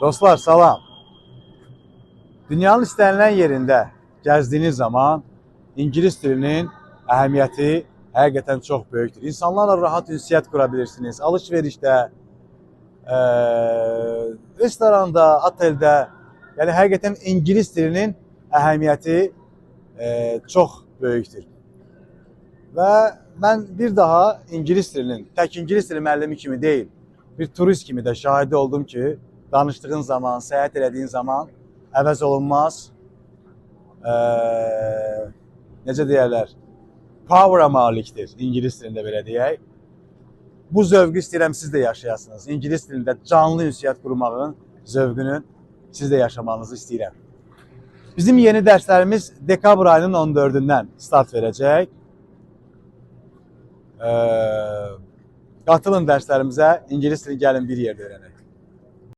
Dostlar salam. Dünyanın istənilən yerində gəzdiyiniz zaman İngilis dilinin əhəmiyyəti həqiqətən çox böyükdür. İnsanlarla rahat ünsiyyət qura bilirsiniz. Alış-verişdə, restoranda, oteldə. Yəni həqiqətən İngilis dilinin əhəmiyyəti çox böyükdür. Və mən bir daha İngilis dilinin, tək İngilis dili müəllimi kimi deyil, bir turist kimi də şahidi oldum ki, danışdığın zaman, səyahət elədiyin zaman əvəz olunmaz, necə deyərlər, power'a malikdir İngilis dilində belə deyək. Bu zövqü istəyirəm siz də yaşayasınız. İngilis dilində canlı ünsiyyət qurmağın zövqünü siz də yaşamanızı istəyirəm. Bizim yeni dərslərimiz dekabr ayının 14-dən start verəcək. Qatılın dərslərimizə, İngilis dilini gəlin bir yerdə öyrənək.